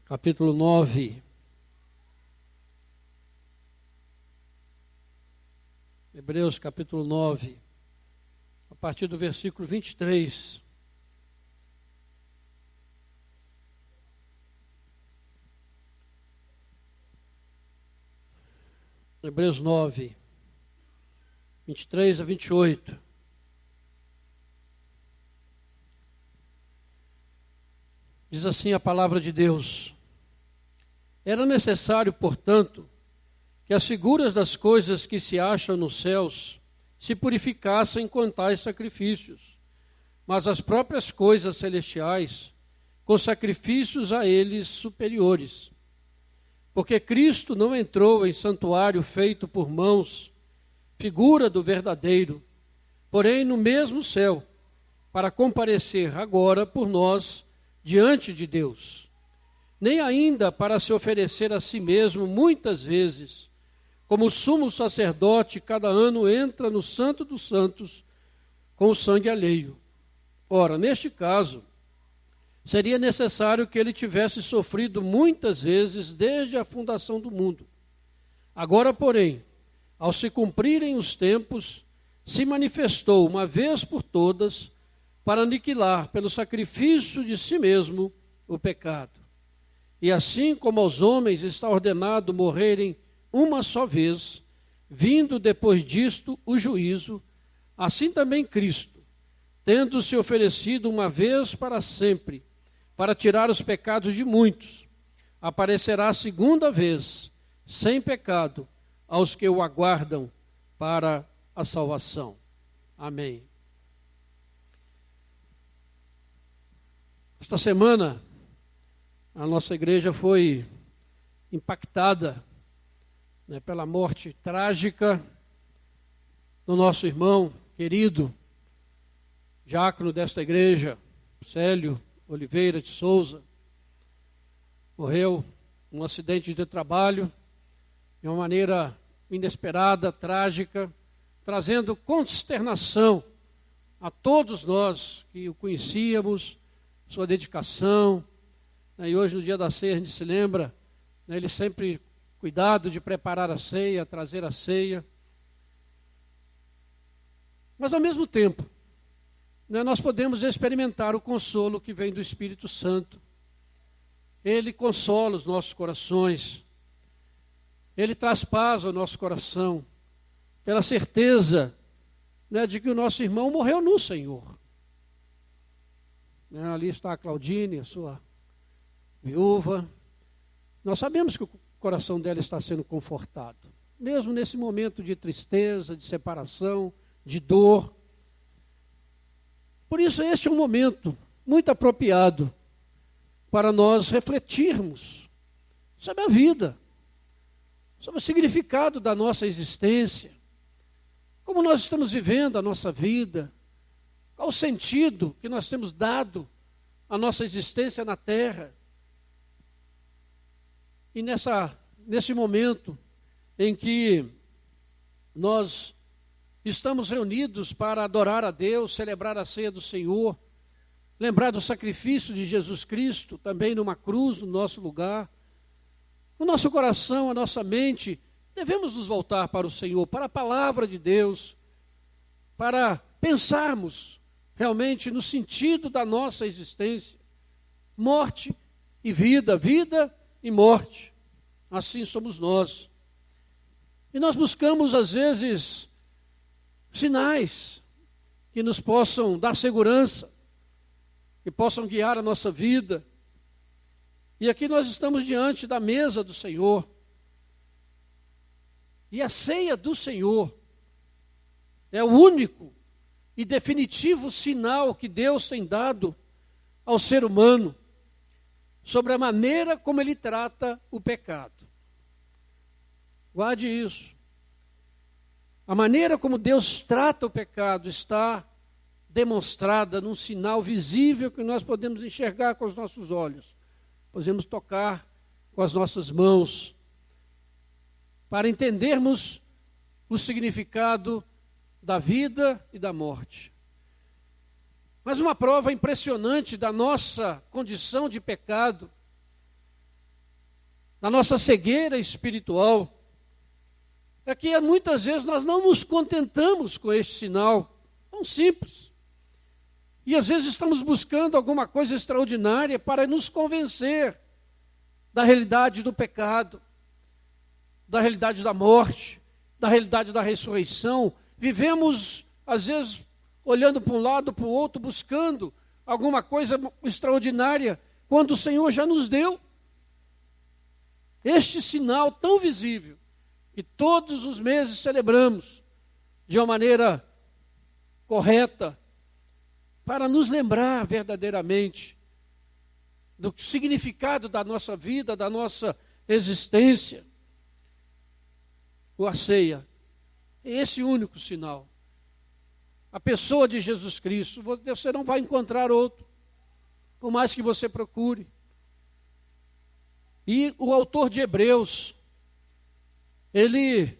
capítulo 9. Hebreus, capítulo 9, a partir do versículo 23. Hebreus 9, 23 a 28. Diz assim a palavra de Deus: Era necessário, portanto, que as figuras das coisas que se acham nos céus se purificassem com tais sacrifícios, mas as próprias coisas celestiais com sacrifícios a eles superiores. Porque Cristo não entrou em santuário feito por mãos, figura do verdadeiro, porém no mesmo céu, para comparecer agora por nós diante de Deus. Nem ainda para se oferecer a si mesmo muitas vezes, como o sumo sacerdote cada ano entra no Santo dos Santos com o sangue alheio. Ora, neste caso, seria necessário que ele tivesse sofrido muitas vezes desde a fundação do mundo. Agora, porém, ao se cumprirem os tempos, se manifestou uma vez por todas para aniquilar pelo sacrifício de si mesmo o pecado. E assim como aos homens está ordenado morrerem uma só vez, vindo depois disto o juízo, assim também Cristo, tendo se oferecido uma vez para sempre, para tirar os pecados de muitos, aparecerá a segunda vez, sem pecado, aos que o aguardam para a salvação. Amém. Esta semana, a nossa igreja foi impactada pela morte trágica do nosso irmão querido, diácono desta igreja, Célio Oliveira de Souza. Morreu num acidente de trabalho, de uma maneira inesperada, trágica, trazendo consternação a todos nós que o conhecíamos, sua dedicação. E hoje, no dia da ceia, a gente se lembra, ele sempre cuidado de preparar a ceia, trazer a ceia. Mas, ao mesmo tempo, nós podemos experimentar o consolo que vem do Espírito Santo. Ele consola os nossos corações. Ele traz paz ao nosso coração, pela certeza de que o nosso irmão morreu no Senhor. Ali está a Claudine, a sua viúva. Nós sabemos que o coração dela está sendo confortado, mesmo nesse momento de tristeza, de separação, de dor. Por isso, este é um momento muito apropriado para nós refletirmos sobre a vida, sobre o significado da nossa existência, como nós estamos vivendo a nossa vida, qual o sentido que nós temos dado à nossa existência na terra. E nesse momento em que nós estamos reunidos para adorar a Deus, celebrar a ceia do Senhor, lembrar do sacrifício de Jesus Cristo, também numa cruz, no nosso lugar, o nosso coração, a nossa mente, devemos nos voltar para o Senhor, para a palavra de Deus, para pensarmos realmente no sentido da nossa existência, morte e vida, vida e morte. Assim somos nós. E nós buscamos, às vezes, sinais que nos possam dar segurança, que possam guiar a nossa vida. E aqui nós estamos diante da mesa do Senhor. E a ceia do Senhor é o único e definitivo sinal que Deus tem dado ao ser humano sobre a maneira como ele trata o pecado. Guarde isso. A maneira como Deus trata o pecado está demonstrada num sinal visível que nós podemos enxergar com os nossos olhos, podemos tocar com as nossas mãos, para entendermos o significado da vida e da morte. Mas uma prova impressionante da nossa condição de pecado na nossa cegueira espiritual, é que muitas vezes nós não nos contentamos com este sinal tão simples. E às vezes estamos buscando alguma coisa extraordinária para nos convencer da realidade do pecado, da realidade da morte, da realidade da ressurreição. Vivemos, às vezes, olhando para um lado, para o outro, buscando alguma coisa extraordinária, quando o Senhor já nos deu este sinal tão visível, que todos os meses celebramos de uma maneira correta, para nos lembrar verdadeiramente do significado da nossa vida, da nossa existência. A ceia é esse único sinal. A pessoa de Jesus Cristo, você não vai encontrar outro, por mais que você procure. E o autor de Hebreus, ele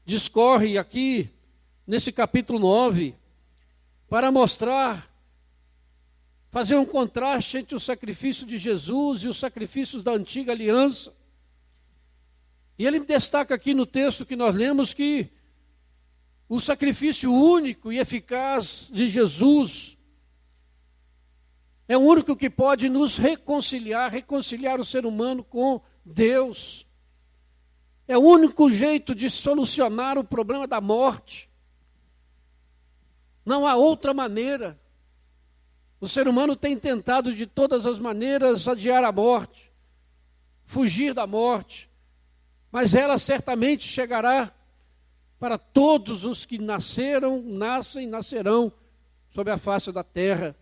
discorre aqui, nesse capítulo 9, para mostrar, fazer um contraste entre o sacrifício de Jesus e os sacrifícios da antiga aliança. E ele destaca aqui no texto que nós lemos que o sacrifício único e eficaz de Jesus é o único que pode nos reconciliar o ser humano com Deus. É o único jeito de solucionar o problema da morte. Não há outra maneira. O ser humano tem tentado de todas as maneiras adiar a morte, fugir da morte, mas ela certamente chegará para todos os que nascerão sobre a face da terra.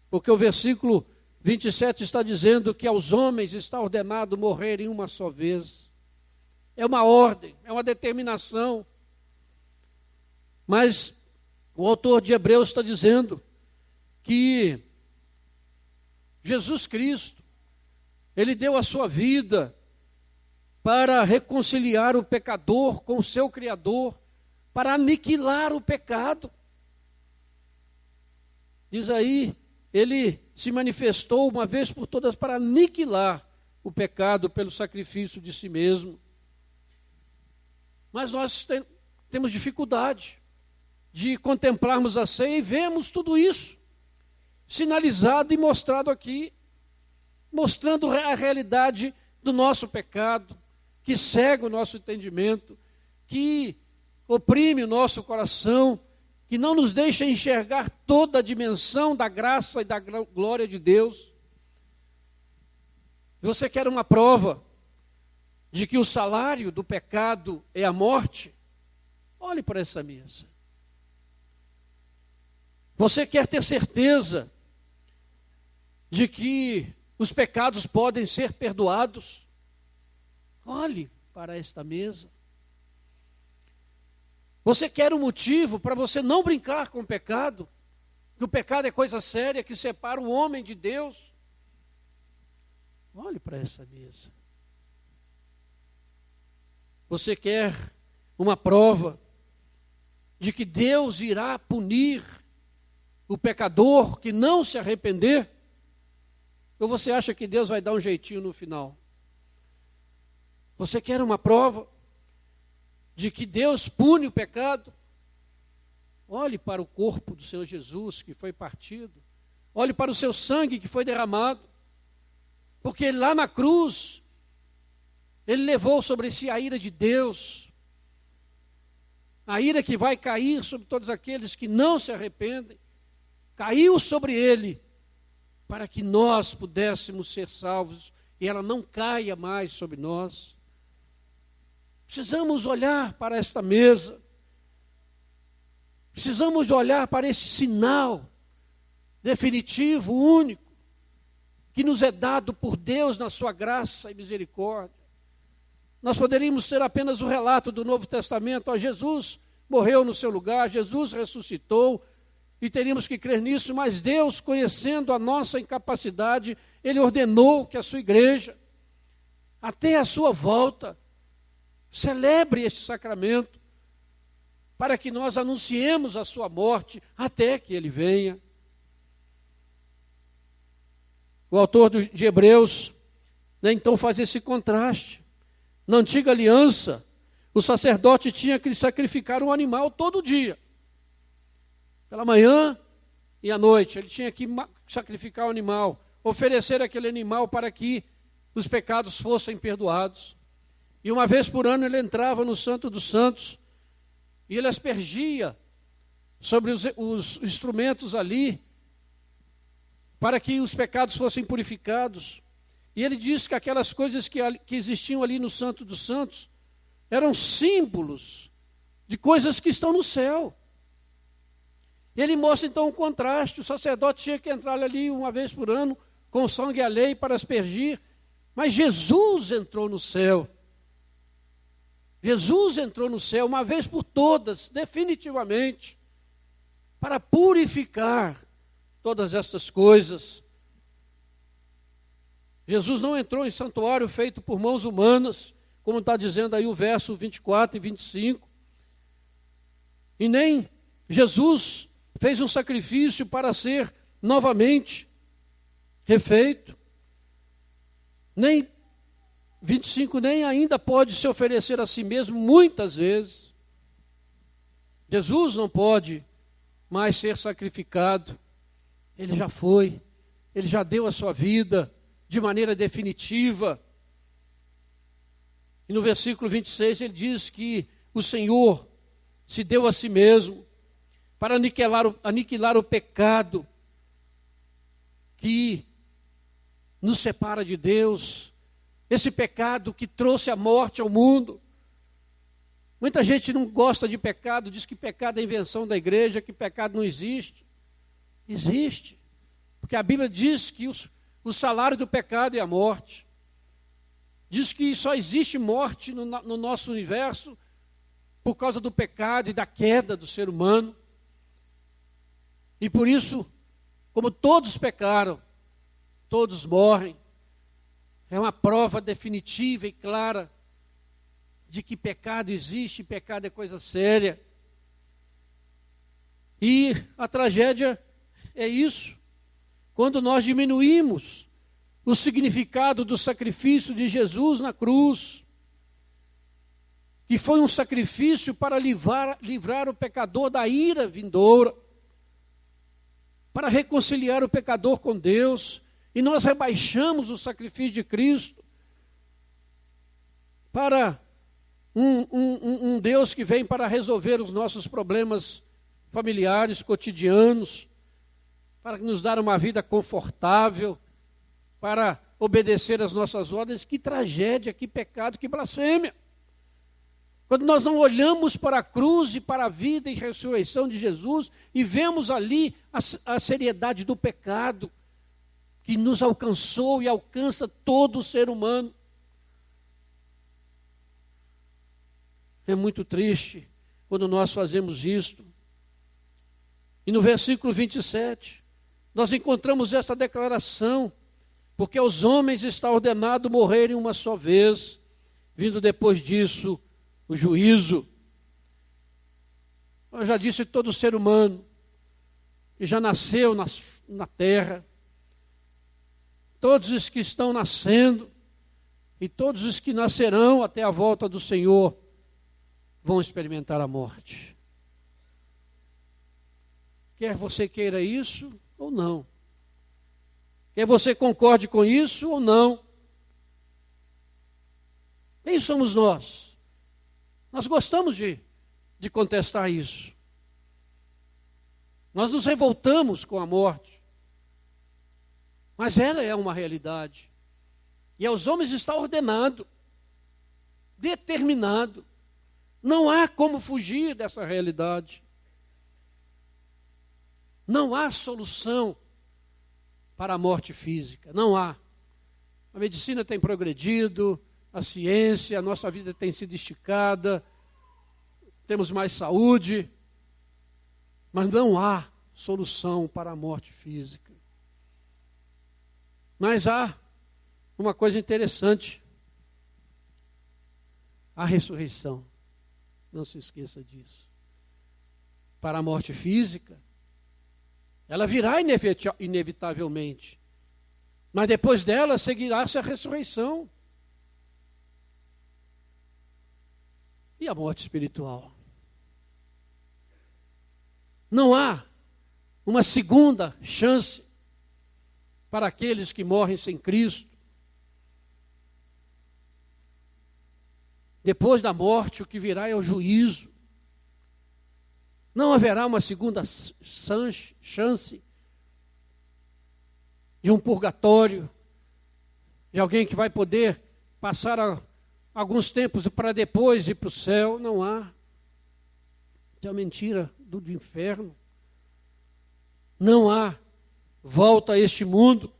Porque o versículo 27 está dizendo que aos homens está ordenado morrerem uma só vez. É uma ordem, é uma determinação. Mas o autor de Hebreus está dizendo que Jesus Cristo, ele deu a sua vida para reconciliar o pecador com o seu Criador, para aniquilar o pecado. Diz aí, ele se manifestou uma vez por todas para aniquilar o pecado pelo sacrifício de si mesmo. Mas nós temos dificuldade de contemplarmos a ceia e vemos tudo isso sinalizado e mostrado aqui, mostrando a realidade do nosso pecado, que cega o nosso entendimento, que oprime o nosso coração, que não nos deixa enxergar toda a dimensão da graça e da glória de Deus. Você quer uma prova de que o salário do pecado é a morte? Olhe para essa mesa. Você quer ter certeza de que os pecados podem ser perdoados? Olhe para esta mesa. Você quer um motivo para você não brincar com o pecado? Que o pecado é coisa séria que separa o homem de Deus? Olhe para essa mesa. Você quer uma prova de que Deus irá punir o pecador que não se arrepender? Ou você acha que Deus vai dar um jeitinho no final? Você quer uma prova de que Deus pune o pecado? Olhe para o corpo do Senhor Jesus que foi partido. Olhe para o seu sangue que foi derramado. Porque lá na cruz, ele levou sobre si a ira de Deus. A ira que vai cair sobre todos aqueles que não se arrependem. Caiu sobre ele para que nós pudéssemos ser salvos e ela não caia mais sobre nós. Precisamos olhar para esta mesa. Precisamos olhar para esse sinal definitivo, único, que nos é dado por Deus na sua graça e misericórdia. Nós poderíamos ter apenas o relato do Novo Testamento. Ó, Jesus morreu no seu lugar, Jesus ressuscitou, e teríamos que crer nisso, mas Deus, conhecendo a nossa incapacidade, Ele ordenou que a sua igreja, até a sua volta, celebre este sacramento, para que nós anunciemos a sua morte até que Ele venha. O autor de Hebreus, então faz esse contraste. Na antiga aliança, o sacerdote tinha que sacrificar um animal todo dia. Pela manhã e à noite, ele tinha que sacrificar o animal, oferecer aquele animal para que os pecados fossem perdoados. E uma vez por ano ele entrava no Santo dos Santos e ele aspergia sobre os instrumentos ali para que os pecados fossem purificados. E ele diz que aquelas coisas que existiam ali no Santo dos Santos eram símbolos de coisas que estão no céu. E ele mostra então um contraste. O sacerdote tinha que entrar ali uma vez por ano com sangue alheio para aspergir, mas Jesus entrou no céu. Jesus entrou no céu uma vez por todas, definitivamente, para purificar todas estas coisas. Jesus não entrou em santuário feito por mãos humanas, como está dizendo aí o verso 24 e 25. E nem Jesus fez um sacrifício para ser novamente refeito. Nem 25, nem ainda pode se oferecer a si mesmo muitas vezes. Jesus não pode mais ser sacrificado. Ele já foi, ele já deu a sua vida de maneira definitiva. E no versículo 26 ele diz que o Senhor se deu a si mesmo para aniquilar o pecado que nos separa de Deus, esse pecado que trouxe a morte ao mundo. Muita gente não gosta de pecado, diz que pecado é invenção da igreja, que pecado não existe. Existe, porque a Bíblia diz que o salário do pecado é a morte. Diz que só existe morte no nosso universo por causa do pecado e da queda do ser humano. E por isso, como todos pecaram, todos morrem. É uma prova definitiva e clara de que pecado existe, pecado é coisa séria. E a tragédia é isso. Quando nós diminuímos o significado do sacrifício de Jesus na cruz, que foi um sacrifício para livrar o pecador da ira vindoura, para reconciliar o pecador com Deus, e nós rebaixamos o sacrifício de Cristo para um Deus que vem para resolver os nossos problemas familiares, cotidianos, para nos dar uma vida confortável, para obedecer às nossas ordens. Que tragédia, que pecado, que blasfêmia. Quando nós não olhamos para a cruz e para a vida e ressurreição de Jesus e vemos ali a seriedade do pecado que nos alcançou e alcança todo o ser humano. É muito triste quando nós fazemos isto. E no versículo 27, nós encontramos esta declaração: porque aos homens está ordenado morrerem uma só vez, vindo depois disso o juízo. Eu já disse, todo ser humano que já nasceu na terra, todos os que estão nascendo e todos os que nascerão até a volta do Senhor vão experimentar a morte. Quer você queira isso ou não. Quer você concorde com isso ou não. Quem somos nós? Nós gostamos de contestar isso. Nós nos revoltamos com a morte. Mas ela é uma realidade. E aos homens está ordenado, determinado. Não há como fugir dessa realidade. Não há solução para a morte física. Não há. A medicina tem progredido, a ciência, a nossa vida tem sido esticada, temos mais saúde, mas não há solução para a morte física. Mas há uma coisa interessante: a ressurreição. Não se esqueça disso. Para a morte física, ela virá inevitavelmente, mas depois dela seguirá-se a ressurreição. E a morte espiritual? Não há uma segunda chance para aqueles que morrem sem Cristo. Depois da morte, o que virá é o juízo. Não haverá uma segunda chance de um purgatório, de alguém que vai poder passar alguns tempos para depois ir para o céu. Não há. Isso é uma mentira do inferno. Não há volta a este mundo,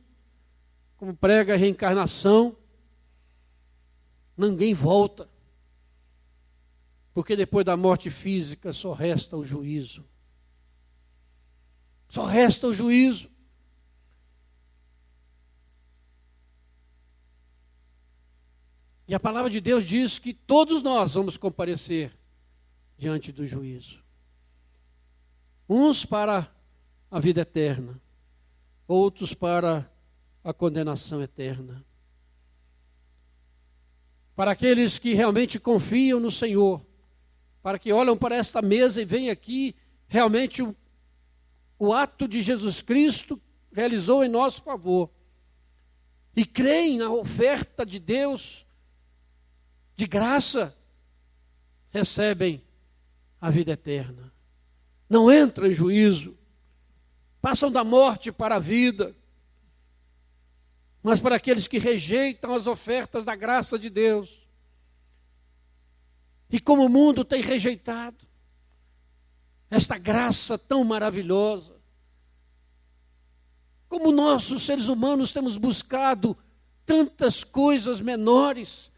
como prega a reencarnação. Ninguém volta. Porque depois da morte física só resta o juízo. Só resta o juízo. E a palavra de Deus diz que todos nós vamos comparecer diante do juízo. Uns para a vida eterna, outros para a condenação eterna. Para aqueles que realmente confiam no Senhor, para que olham para esta mesa e veem aqui realmente o ato de Jesus Cristo realizou em nosso favor. E creem na oferta de Deus, de graça, recebem a vida eterna. Não entram em juízo, passam da morte para a vida. Mas para aqueles que rejeitam as ofertas da graça de Deus, e como o mundo tem rejeitado esta graça tão maravilhosa, como nós, os seres humanos, temos buscado tantas coisas menores,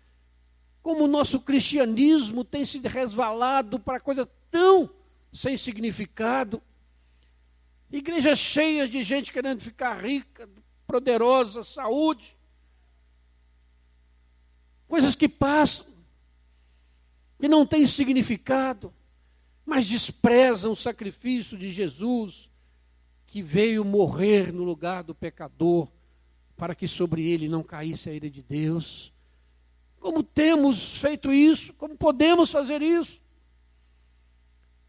como o nosso cristianismo tem se resvalado para coisa tão sem significado, igrejas cheias de gente querendo ficar rica, poderosa, saúde, coisas que passam, que não têm significado, mas desprezam o sacrifício de Jesus, que veio morrer no lugar do pecador, para que sobre ele não caísse a ira de Deus. Como temos feito isso? Como podemos fazer isso?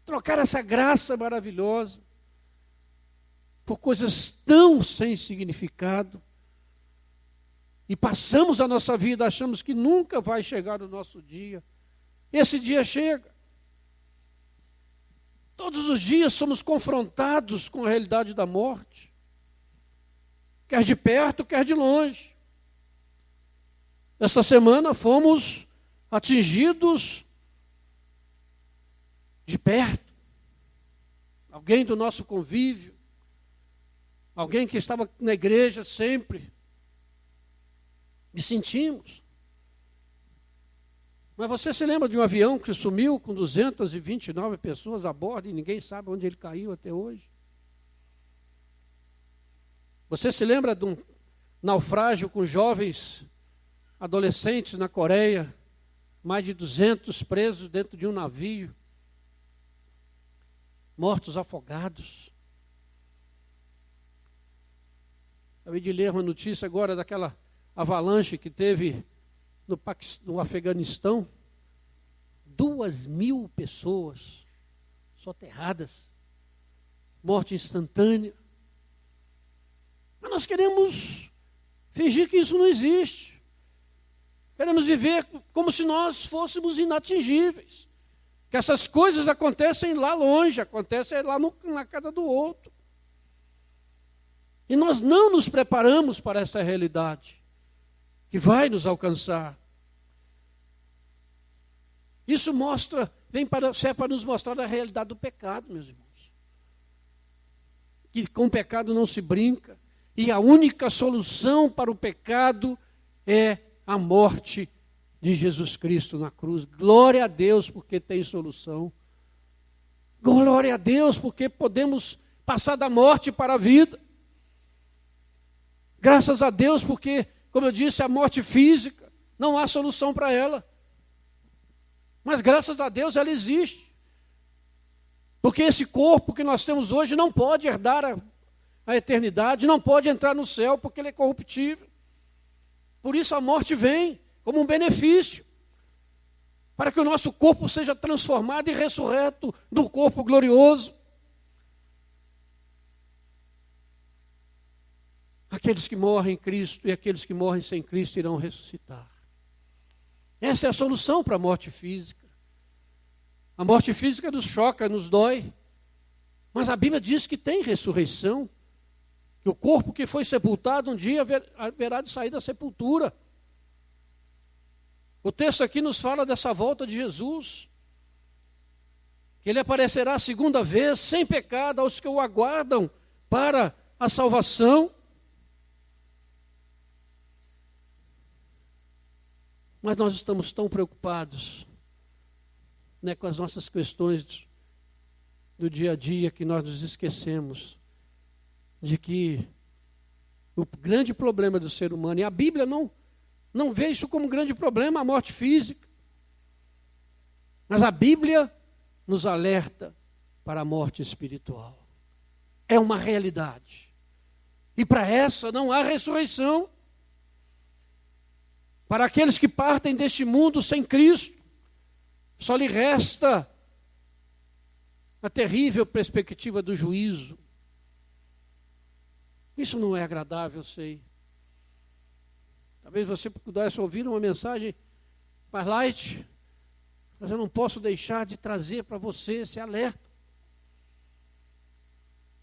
Trocar essa graça maravilhosa por coisas tão sem significado, e passamos a nossa vida, achamos que nunca vai chegar o nosso dia. Esse dia chega. Todos os dias somos confrontados com a realidade da morte, quer de perto, quer de longe. Esta semana fomos atingidos de perto. Alguém do nosso convívio, alguém que estava na igreja sempre, e sentimos. Mas você se lembra de um avião que sumiu com 229 pessoas a bordo e ninguém sabe onde ele caiu até hoje? Você se lembra de um naufrágio com jovens adolescentes na Coreia, mais de 200 presos dentro de um navio, mortos afogados? Acabei de ler uma notícia agora daquela avalanche que teve no Afeganistão. 2.000 pessoas soterradas, morte instantânea. Mas nós queremos fingir que isso não existe. Queremos viver como se nós fôssemos inatingíveis. Que essas coisas acontecem lá longe, acontecem lá na casa do outro. E nós não nos preparamos para essa realidade que vai nos alcançar. Isso serve para nos mostrar a realidade do pecado, meus irmãos. Que com o pecado não se brinca. E a única solução para o pecado é a morte de Jesus Cristo na cruz. Glória a Deus porque tem solução. Glória a Deus porque podemos passar da morte para a vida. Graças a Deus porque, como eu disse, a morte física, não há solução para ela. Mas graças a Deus ela existe. Porque esse corpo que nós temos hoje não pode herdar a eternidade, não pode entrar no céu porque ele é corruptível. Por isso a morte vem como um benefício. para que o nosso corpo seja transformado e ressurreto do corpo glorioso. Aqueles que morrem em Cristo e aqueles que morrem sem Cristo irão ressuscitar. Essa é a solução para a morte física. A morte física nos choca, nos dói. Mas a Bíblia diz que tem ressurreição. Que o corpo que foi sepultado um dia haverá de sair da sepultura. O texto aqui nos fala dessa volta de Jesus. Que ele aparecerá a segunda vez, sem pecado, aos que o aguardam para a salvação. Mas nós estamos tão preocupados, né, com as nossas questões do dia a dia que nós nos esquecemos de que o grande problema do ser humano, e a Bíblia não vê isso como um grande problema, a morte física, mas a Bíblia nos alerta para a morte espiritual. É uma realidade. E para essa não há ressurreição. Para aqueles que partem deste mundo sem Cristo, só lhe resta a terrível perspectiva do juízo. Isso não é agradável, eu sei. Talvez você pudesse ouvir uma mensagem mais light, mas eu não posso deixar de trazer para você esse alerta.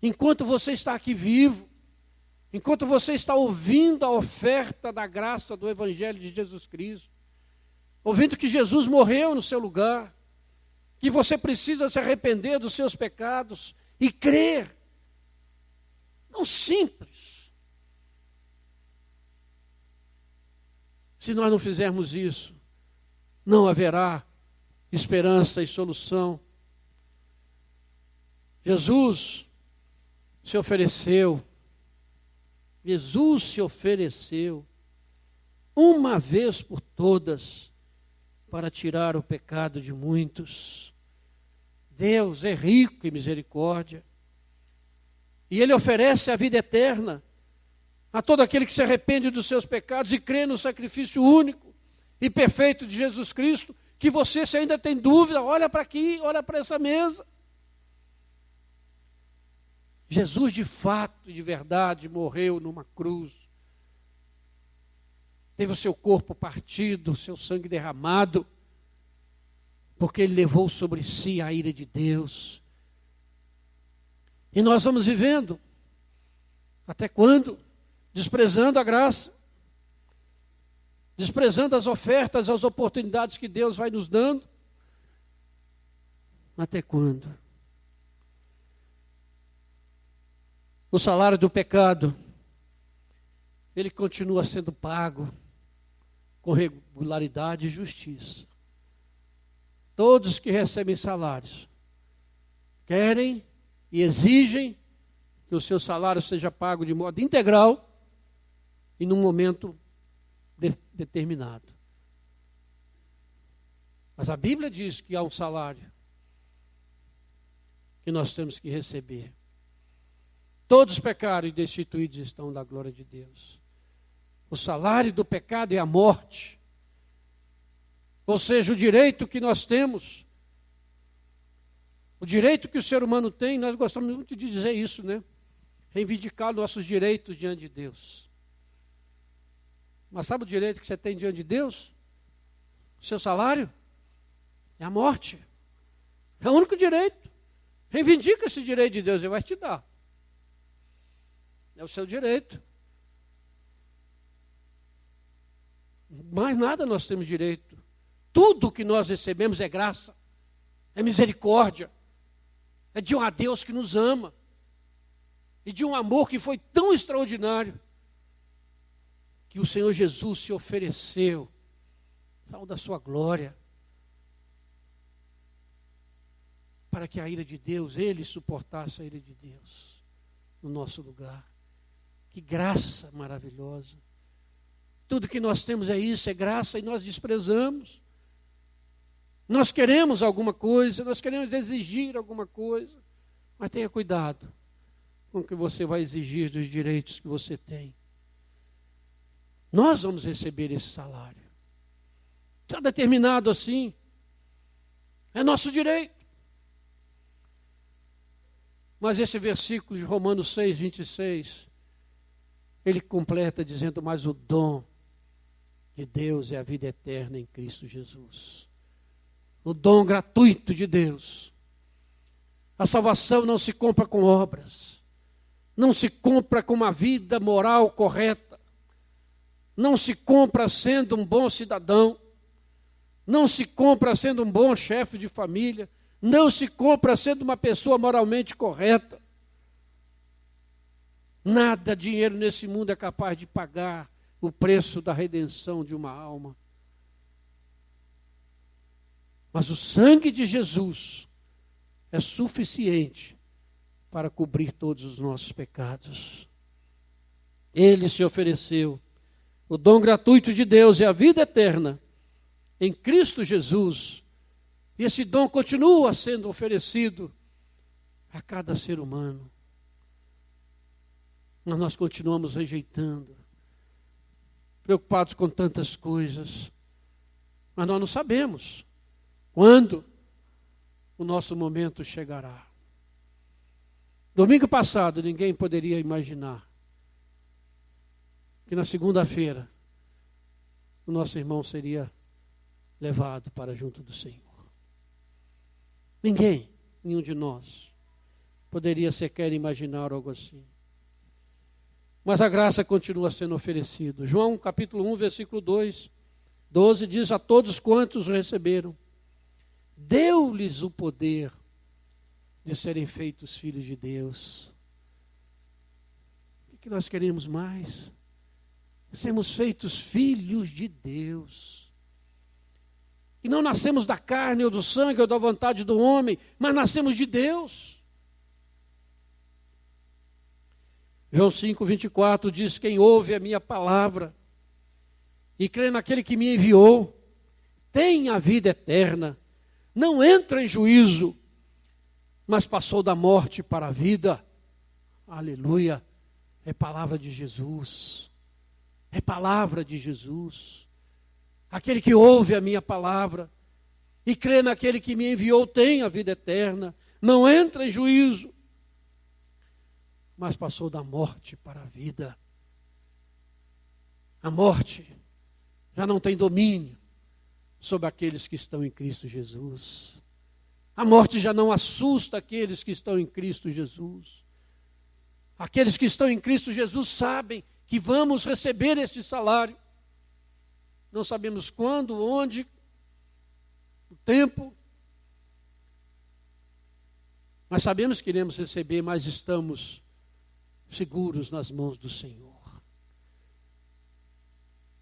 Enquanto você está aqui vivo, enquanto você está ouvindo a oferta da graça do Evangelho de Jesus Cristo, ouvindo que Jesus morreu no seu lugar, que você precisa se arrepender dos seus pecados e crer, não simples. Se nós não fizermos isso, não haverá esperança e solução. Jesus se ofereceu uma vez por todas para tirar o pecado de muitos. Deus é rico em misericórdia e Ele oferece a vida eterna a todo aquele que se arrepende dos seus pecados e crê no sacrifício único e perfeito de Jesus Cristo. Que você, se ainda tem dúvida, olha para aqui, olha para essa mesa. Jesus de fato e de verdade morreu numa cruz. Teve o seu corpo partido, o seu sangue derramado, porque Ele levou sobre si a ira de Deus. E nós vamos vivendo, até quando? Desprezando a graça, desprezando as ofertas, as oportunidades que Deus vai nos dando. Até quando? O salário do pecado, ele continua sendo pago com regularidade e justiça. Todos que recebem salários querem e exigem que o seu salário seja pago de modo integral e num momento determinado. Mas a Bíblia diz que há um salário que nós temos que receber. Todos pecaram e destituídos estão da glória de Deus. O salário do pecado é a morte. Ou seja, o direito que nós temos, o direito que o ser humano tem, nós gostamos muito de dizer isso, né? Reivindicar nossos direitos diante de Deus. Mas sabe o direito que você tem diante de Deus? O seu salário? É a morte. É o único direito. Reivindica esse direito de Deus, Ele vai te dar. É o seu direito. Mais nada nós temos direito. Tudo que nós recebemos é graça, é misericórdia, é de um Deus que nos ama, e de um amor que foi tão extraordinário, que o Senhor Jesus se ofereceu, saiu da sua glória, para que a ira de Deus, Ele suportasse a ira de Deus, no nosso lugar. Que graça maravilhosa. Tudo que nós temos é isso, é graça, e nós desprezamos. Nós queremos alguma coisa, nós queremos exigir alguma coisa, mas tenha cuidado com o que você vai exigir dos direitos que você tem. Nós vamos receber esse salário. Está determinado assim, É nosso direito. Mas esse versículo de Romanos 6, 26, ele completa dizendo, mas o dom de Deus é a vida eterna em Cristo Jesus. O dom gratuito de Deus. A salvação não se compra com obras. Não se compra com uma vida moral correta. Não se compra sendo um bom cidadão. Não se compra sendo um bom chefe de família. Não se compra sendo uma pessoa moralmente correta. Nada dinheiro nesse mundo é capaz de pagar o preço da redenção de uma alma. Mas o sangue de Jesus é suficiente para cobrir todos os nossos pecados. Ele se ofereceu. O dom gratuito de Deus é a vida eterna em Cristo Jesus. E esse dom continua sendo oferecido a cada ser humano. Mas nós continuamos rejeitando, preocupados com tantas coisas. Mas nós não sabemos quando o nosso momento chegará. Domingo passado, ninguém poderia imaginar que na segunda-feira o nosso irmão seria levado para junto do Senhor. Ninguém, nenhum de nós, poderia sequer imaginar algo assim. Mas a graça continua sendo oferecida. João capítulo 1, versículo 12 diz, a todos quantos o receberam, deu-lhes o poder de serem feitos filhos de Deus. O que nós queremos mais? Sermos feitos filhos de Deus. E não nascemos da carne ou do sangue ou da vontade do homem, mas nascemos de Deus. João 5, 24 diz, quem ouve a minha palavra e crê naquele que me enviou, tem a vida eterna, não entra em juízo, mas passou da morte para a vida. Aleluia, é palavra de Jesus, é palavra de Jesus. Aquele que ouve a minha palavra e crê naquele que me enviou tem a vida eterna, não entra em juízo, mas passou da morte para a vida. A morte já não tem domínio sobre aqueles que estão em Cristo Jesus. A morte já não assusta aqueles que estão em Cristo Jesus. Aqueles que estão em Cristo Jesus sabem que vamos receber este salário. Não sabemos quando, onde, o tempo. Mas sabemos que iremos receber, mas estamos seguros nas mãos do Senhor.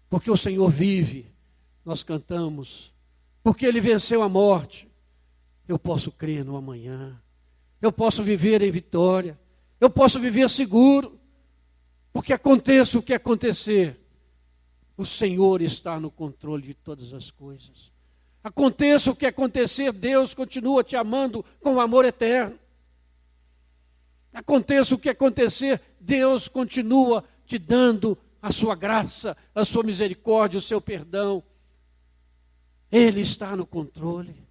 Porque o Senhor vive, nós cantamos. Porque Ele venceu a morte. Eu posso crer no amanhã. Eu posso viver em vitória. Eu posso viver seguro. Porque aconteça o que acontecer, o Senhor está no controle de todas as coisas. Aconteça o que acontecer, Deus continua te amando com amor eterno. Aconteça o que acontecer, Deus continua te dando a sua graça, a sua misericórdia, o seu perdão. Ele está no controle.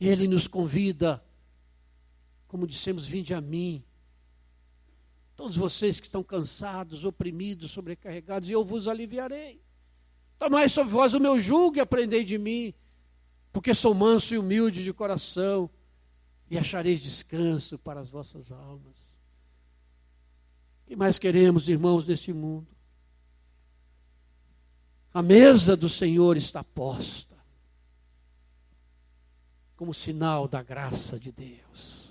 Ele nos convida, como dissemos, vinde a mim. Todos vocês que estão cansados, oprimidos, sobrecarregados, e eu vos aliviarei. Tomai sobre vós o meu jugo e aprendei de mim, porque sou manso e humilde de coração, e achareis descanso para as vossas almas. O que mais queremos, irmãos, nesse mundo? A mesa do Senhor está posta, como sinal da graça de Deus.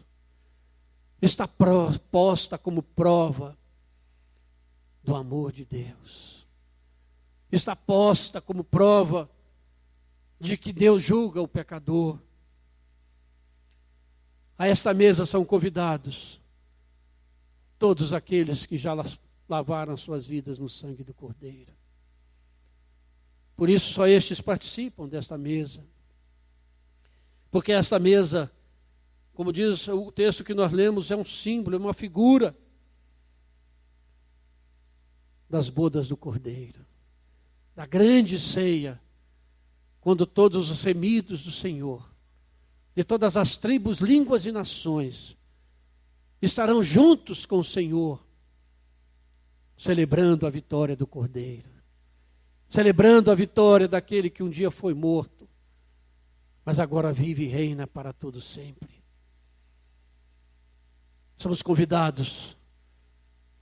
Está posta como prova do amor de Deus. Está posta como prova de que Deus julga o pecador. A esta mesa são convidados todos aqueles que já lavaram suas vidas no sangue do Cordeiro. Por isso só estes participam desta mesa. Porque essa mesa, como diz o texto que nós lemos, é um símbolo, é uma figura das bodas do Cordeiro, da grande ceia quando todos os remidos do Senhor, de todas as tribos, línguas e nações, estarão juntos com o Senhor, celebrando a vitória do Cordeiro, celebrando a vitória daquele que um dia foi morto, mas agora vive e reina para todo sempre. Somos convidados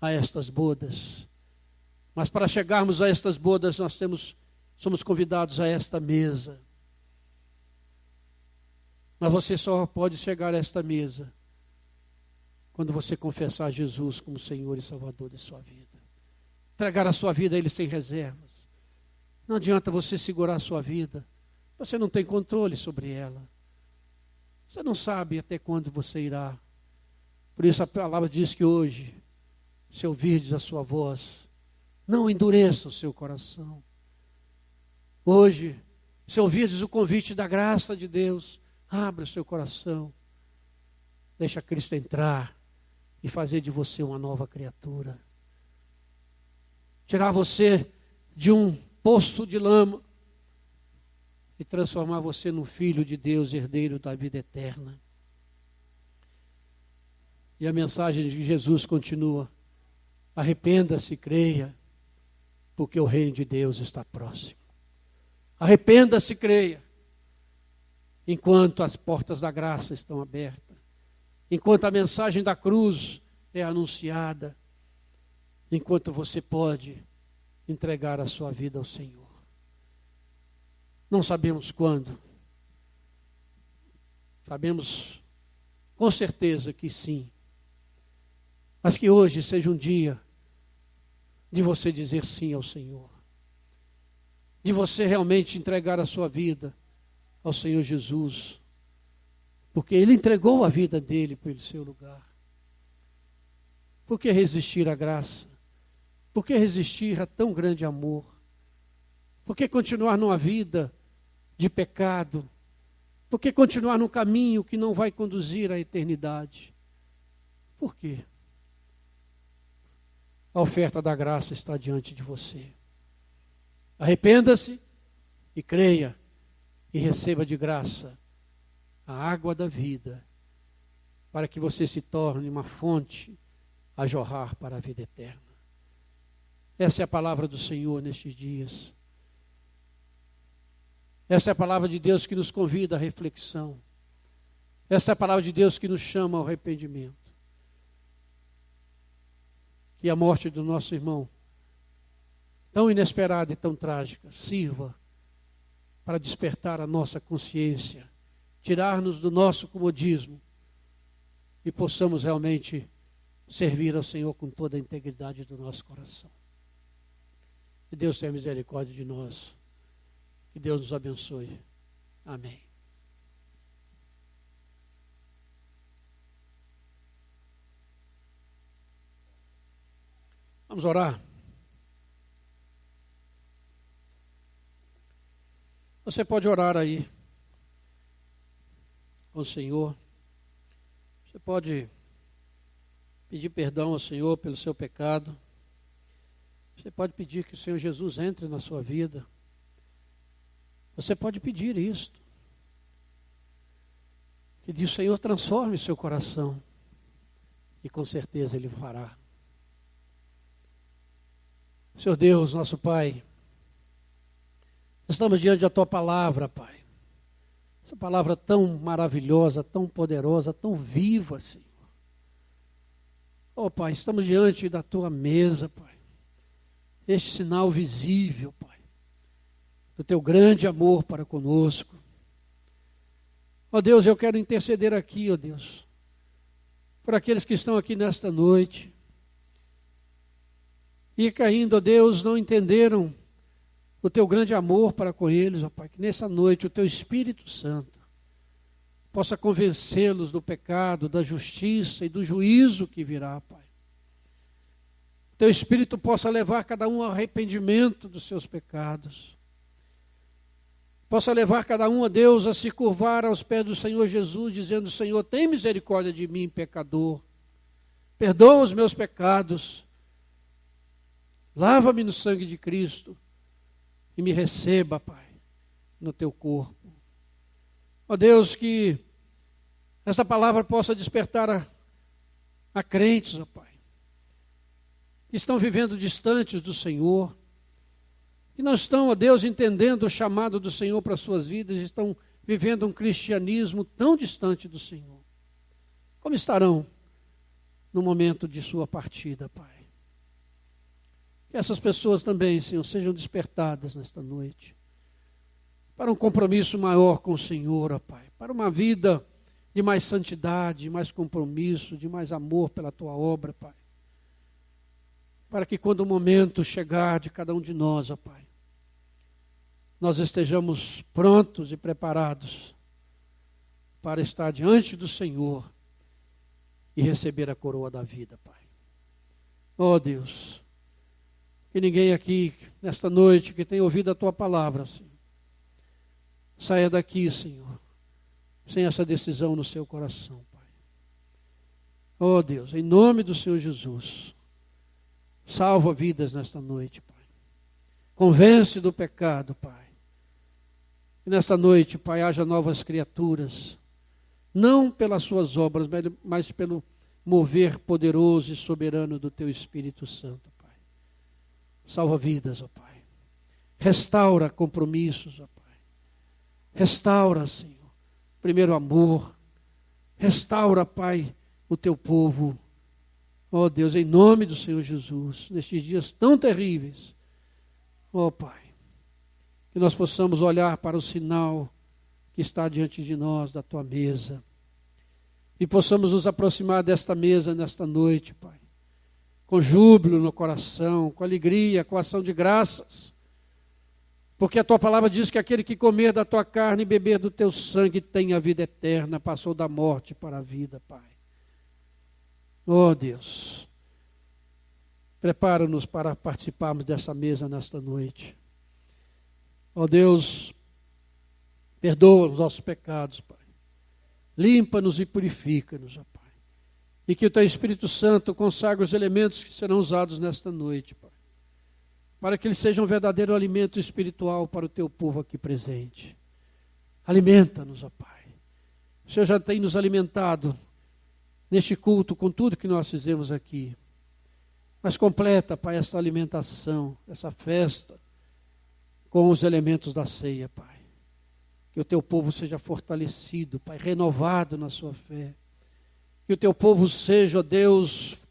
a estas bodas, mas para chegarmos a estas bodas somos convidados a esta mesa. Mas você só pode chegar a esta mesa quando você confessar Jesus como Senhor e Salvador de sua vida. Entregar a sua vida a Ele sem reservas. Não adianta você segurar a sua vida. Você não tem controle sobre ela. Você não sabe até quando você irá. Por isso a palavra diz que hoje, se ouvirdes a sua voz, não endureça o seu coração. Hoje, se ouvirdes o convite da graça de Deus, abra o seu coração. Deixa Cristo entrar e fazer de você uma nova criatura. Tirar você de um poço de lama e transformar você num filho de Deus, herdeiro da vida eterna. E a mensagem de Jesus continua: arrependa-se e creia, porque o reino de Deus está próximo. Arrependa-se e creia, enquanto as portas da graça estão abertas, enquanto a mensagem da cruz é anunciada, enquanto você pode entregar a sua vida ao Senhor. Não sabemos quando, sabemos com certeza que sim, mas que hoje seja um dia de você dizer sim ao Senhor, de você realmente entregar a sua vida ao Senhor Jesus, porque Ele entregou a vida dele pelo seu lugar. Por que resistir à graça? Por que resistir a tão grande amor? Por que continuar numa vida de pecado? Por que continuar num caminho que não vai conduzir à eternidade? Por quê? A oferta da graça está diante de você. Arrependa-se e creia e receba de graça a água da vida, para que você se torne uma fonte a jorrar para a vida eterna. Essa é a palavra do Senhor nestes dias. Essa é a palavra de Deus que nos convida à reflexão. Essa é a palavra de Deus que nos chama ao arrependimento. Que a morte do nosso irmão, tão inesperada e tão trágica, sirva para despertar a nossa consciência, tirar-nos do nosso comodismo e possamos realmente servir ao Senhor com toda a integridade do nosso coração. Que Deus tenha misericórdia de nós. Que Deus nos abençoe. Amém. Vamos orar. Você pode orar aí com o Senhor. Você pode pedir perdão ao Senhor pelo seu pecado. Você pode pedir que o Senhor Jesus entre na sua vida. Você pode pedir isto. Que o Senhor transforme seu coração. E com certeza Ele fará. Senhor Deus, nosso Pai, estamos diante da Tua palavra, Pai. Essa palavra tão maravilhosa, tão poderosa, tão viva, Senhor. Oh, Pai, estamos diante da Tua mesa, Pai. Este sinal visível, Pai, do Teu grande amor para conosco. Oh, Deus, eu quero interceder aqui, oh Deus, por aqueles que estão aqui nesta noite e que ainda, oh Deus, não entenderam o Teu grande amor para com eles, ó Pai, que nessa noite o Teu Espírito Santo possa convencê-los do pecado, da justiça e do juízo que virá, Pai. O Teu Espírito possa levar cada um ao arrependimento dos seus pecados. Possa levar cada um, ó Deus, a se curvar aos pés do Senhor Jesus, dizendo: Senhor, tem misericórdia de mim, pecador. Perdoa os meus pecados. Lava-me no sangue de Cristo. E me receba, Pai, no teu corpo. Ó Deus, que essa palavra possa despertar a crentes, ó Pai, que estão vivendo distantes do Senhor, que não estão, ó Deus, entendendo o chamado do Senhor para as suas vidas, estão vivendo um cristianismo tão distante do Senhor. Como estarão no momento de sua partida, Pai? Que essas pessoas também, Senhor, sejam despertadas nesta noite para um compromisso maior com o Senhor, ó Pai, para uma vida de mais santidade, de mais compromisso, de mais amor pela Tua obra, Pai. Para que quando o momento chegar de cada um de nós, ó Pai, nós estejamos prontos e preparados para estar diante do Senhor e receber a coroa da vida, Pai. Ó Deus, que ninguém aqui, nesta noite, que tenha ouvido a Tua palavra, Senhor, saia daqui, Senhor, sem essa decisão no seu coração, Pai. Ó Deus, em nome do Senhor Jesus, salva vidas nesta noite, Pai. Convence do pecado, Pai. E nesta noite, Pai, haja novas criaturas, não pelas suas obras, mas pelo mover poderoso e soberano do Teu Espírito Santo, Pai. Salva vidas, ó Pai. Restaura compromissos, ó Pai. Restaura, Senhor, primeiro amor. Restaura, Pai, o Teu povo. Ó Deus, em nome do Senhor Jesus, nestes dias tão terríveis, ó Pai, que nós possamos olhar para o sinal que está diante de nós, da Tua mesa, e possamos nos aproximar desta mesa nesta noite, Pai, com júbilo no coração, com alegria, com ação de graças, porque a Tua palavra diz que aquele que comer da Tua carne e beber do Teu sangue tem a vida eterna, passou da morte para a vida, Pai. Ó Deus, prepara-nos para participarmos dessa mesa nesta noite. Ó Deus, perdoa os nossos pecados, Pai. Limpa-nos e purifica-nos, ó Pai. E que o Teu Espírito Santo consagre os elementos que serão usados nesta noite, Pai, para que eles sejam um verdadeiro alimento espiritual para o Teu povo aqui presente. Alimenta-nos, ó Pai. O Senhor já tem nos alimentado neste culto com tudo que nós fizemos aqui. Mas completa, Pai, essa alimentação, essa festa, com os elementos da ceia, Pai. Que o Teu povo seja fortalecido, Pai, renovado na sua fé. Que o Teu povo seja, ó Deus,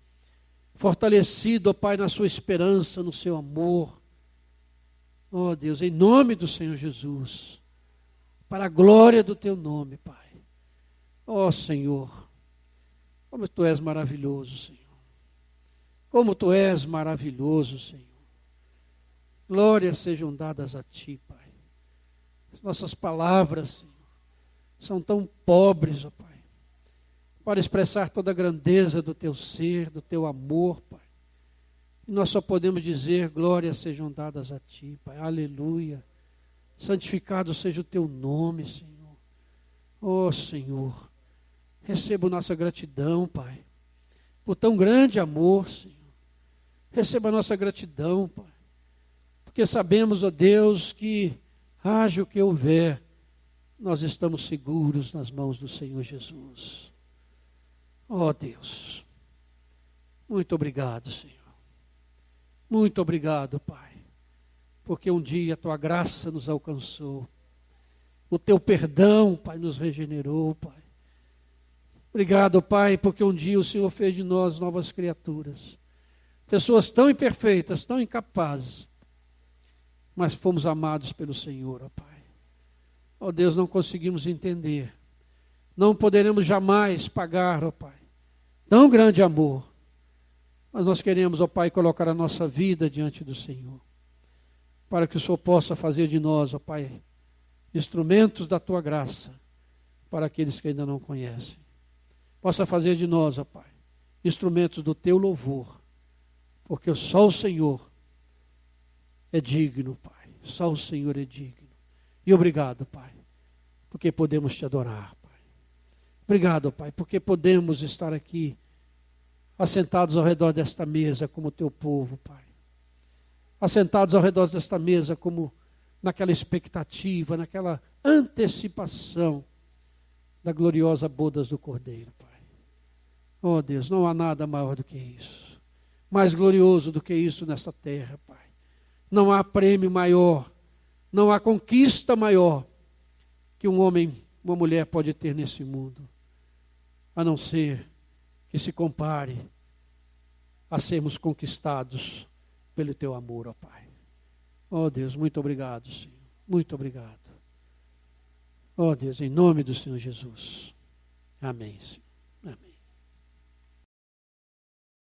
fortalecido, ó Pai, na sua esperança, no seu amor. Ó Deus, em nome do Senhor Jesus, para a glória do Teu nome, Pai. Ó Senhor, como Tu és maravilhoso, Senhor. Como Tu és maravilhoso, Senhor. Glórias sejam dadas a Ti, Pai. As nossas palavras, Senhor, são tão pobres, ó Pai, para expressar toda a grandeza do Teu ser, do Teu amor, Pai. E nós só podemos dizer, glórias sejam dadas a Ti, Pai. Aleluia. Santificado seja o Teu nome, Senhor. Ó Senhor, receba nossa gratidão, Pai, por tão grande amor, Senhor. Receba a nossa gratidão, Pai, porque sabemos, ó Deus, que haja o que houver, nós estamos seguros nas mãos do Senhor Jesus. Ó Deus, muito obrigado, Senhor. Muito obrigado, Pai, porque um dia a Tua graça nos alcançou. O Teu perdão, Pai, nos regenerou, Pai. Obrigado, Pai, porque um dia o Senhor fez de nós novas criaturas. Pessoas tão imperfeitas, tão incapazes, mas fomos amados pelo Senhor, ó Pai. Ó Deus, não conseguimos entender. Não poderemos jamais pagar, ó Pai, tão grande amor. Mas nós queremos, ó Pai, colocar a nossa vida diante do Senhor, para que o Senhor possa fazer de nós, ó Pai, instrumentos da Tua graça, para aqueles que ainda não conhecem. Possa fazer de nós, ó Pai, instrumentos do Teu louvor, porque só o Senhor é digno, Pai. Só o Senhor é digno. E obrigado, Pai, porque podemos Te adorar, Pai. Obrigado, Pai, porque podemos estar aqui, assentados ao redor desta mesa como Teu povo, Pai. Assentados ao redor desta mesa como naquela expectativa, naquela antecipação da gloriosa bodas do Cordeiro, Pai. Oh Deus, não há nada maior do que isso, mais glorioso do que isso nessa terra, Pai. Não há prêmio maior, não há conquista maior que um homem, uma mulher pode ter nesse mundo, a não ser que se compare a sermos conquistados pelo teu amor, ó Pai. Oh Deus, muito obrigado, Senhor. Muito obrigado. Oh Deus, em nome do Senhor Jesus. Amém, Senhor.